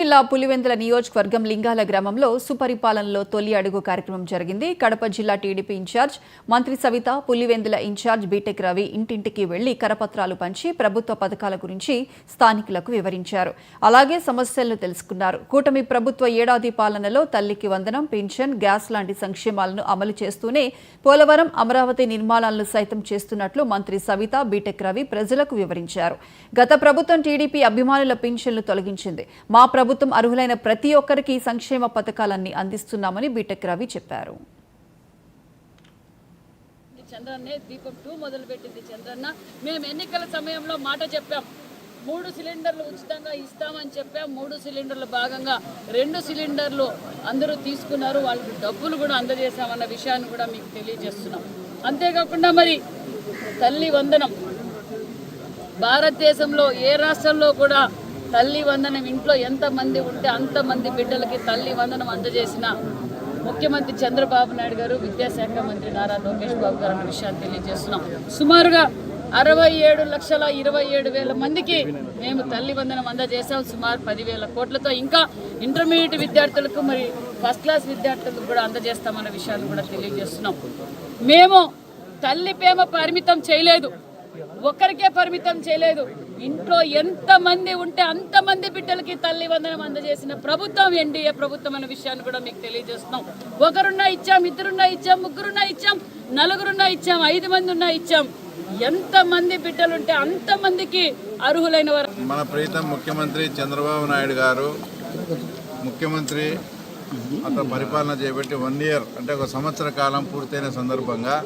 జిల్లా పులివెందుల నియోజకవర్గం లింగాల గ్రామంలో సుపరిపాలనలో తొలి అడుగు కార్యక్రమం జరిగింది. కడప జిల్లా టీడీపీ ఇన్ఛార్జ్ మంత్రి సవిత, పులివెందుల ఇన్ఛార్జ్ బీటెక్ రవి ఇంటింటికి వెళ్లి కరపత్రాలు పంచి ప్రభుత్వ పథకాల గురించి స్థానికులకు వివరించారు. అలాగే సమస్యలను తెలుసుకున్నారు. కూటమి ప్రభుత్వ ఏడాది పాలనలో తల్లికి వందనం, పింఛన్, గ్యాస్ లాంటి సంక్షేమాలను అమలు చేస్తూనే పోలవరం, అమరావతి నిర్మాణాలను సైతం చేస్తున్నట్లు మంత్రి సవిత, బీటెక్ రవి ప్రజలకు వివరించారు. గత ప్రభుత్వం టీడీపీ అభిమానుల పింఛన్లు తొలగించింది. మా ప్రభుత్వం అర్హులైన ప్రతి ఒక్కరికి సంక్షేమ పథకాలన్నీ అందిస్తున్నామని బీటెక్ రవి చెప్పారు. చంద్రన్నే దీపం 2 మొదలుపెట్టింది చంద్రన్న. మేము ఎన్నికల సమయంలో మాట చెప్పాం, 3 సిలిండర్లు ఉచితంగా ఇస్తామని చెప్పాం. 3 సిలిండర్ల భాగంగా 2 సిలిండర్లు అందరూ తీసుకున్నారు. వాళ్ళకి డబ్బులు కూడా అందజేశామన్న విషయాన్ని కూడా మీకు తెలియజేస్తున్నాం. అంతేకాకుండా మరి తల్లి వందనం, భారతదేశంలో ఏ రాష్ట్రంలో కూడా తల్లి వందనం ఇంట్లో ఎంతమంది ఉంటే అంతమంది బిడ్డలకి తల్లి వందనం అందజేసిన ముఖ్యమంత్రి చంద్రబాబు నాయుడు గారు, విద్యాశాఖ మంత్రి నారా లోకేష్ బాబు గారు అన్న విషయాన్ని తెలియజేస్తున్నాం. సుమారుగా 67,27,000 మందికి మేము తల్లి వందనం అందజేసాం. సుమారు 10,000 కోట్లతో ఇంకా ఇంటర్మీడియట్ విద్యార్థులకు మరి ఫస్ట్ క్లాస్ విద్యార్థులకు కూడా అందజేస్తామన్న విషయాన్ని కూడా తెలియజేస్తున్నాం. మేము తల్లి ప్రేమ పరిమితం చేయలేదు, ఒక్కరికే పరిమితం చేయలేదు. ఇంట్లో ఎంతమంది ఉంటే అంతమంది బిడ్డలకి తల్లి వందనం అందజేసిన ప్రభుత్వం ఎన్డీఏ ప్రభుత్వం అనే విషయాన్ని కూడా మీకు తెలియజేస్తున్నాం. ఒకరున్నా ఇచ్చాం, ఇద్దరున్నా ఇచ్చాం, ముగ్గురున్నా ఇచ్చాం, నలుగురున్నా ఇచ్చాం, 5 మంది ఉన్నా ఇచ్చాం. ఎంతమంది బిడ్డలుంటే అంతమందికి అర్హులైన వారు. మన ప్రీతం ముఖ్యమంత్రి చంద్రబాబు నాయుడు గారు ముఖ్యమంత్రి అతను పరిపాలన చేపట్టి 1 ఇయర్ అంటే 1 సంవత్సర కాలం పూర్తయిన సందర్భంగా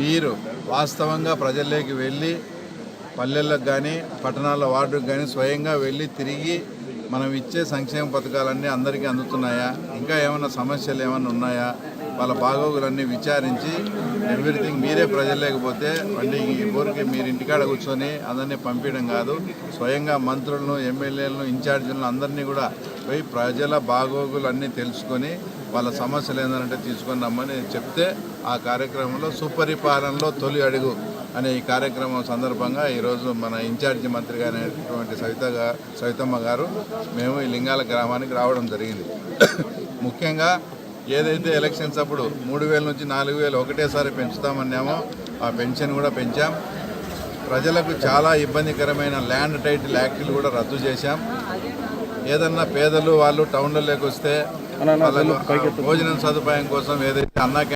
మీరు వాస్తవంగా ప్రజల్లోకి వెళ్ళి పల్లెలకు కానీ పట్టణాల వార్డుకు కానీ స్వయంగా వెళ్ళి తిరిగి మనం ఇచ్చే సంక్షేమ పథకాలన్నీ అందరికీ అందుతున్నాయా, ఇంకా ఏమైనా సమస్యలు ఏమైనా ఉన్నాయా, వాళ్ళ బాగోగులన్నీ విచారించి ఎవ్రీథింగ్ మీరే ప్రజల్లేకపోతే అంటే ఈ ఊరికి మీరు ఇంటికాడ కూర్చొని అందరినీ పంపించడం కాదు, స్వయంగా మంత్రులను, ఎమ్మెల్యేలను, ఇన్ఛార్జీలను అందరినీ కూడా పోయి ప్రజల బాగోగులు అన్నీ తెలుసుకొని వాళ్ళ సమస్యలు ఏంటంటే తీసుకొని రమ్మని చెప్తే ఆ కార్యక్రమంలో సుపరిపాలనలో తొలి అడుగు అనే ఈ కార్యక్రమం సందర్భంగా ఈరోజు మన ఇన్ఛార్జి మంత్రిగా అయినటువంటి సవితమ్మ గారు మేము ఈ లింగాల గ్రామానికి రావడం జరిగింది. ముఖ్యంగా ఏదైతే ఎలక్షన్స్ అప్పుడు 3,000 నుంచి 4,000 ఒకటేసారి పెంచుతామన్నామో ఆ పెన్షన్ కూడా పెంచాం. ప్రజలకు చాలా ఇబ్బందికరమైన ల్యాండ్ టైటిల్ యాక్టులు కూడా రద్దు చేశాం. ఏదన్నా పేదలు వాళ్ళు టౌన్లలోకి వస్తే వాళ్ళకు భోజనం సదుపాయం కోసం ఏదైతే అన్నా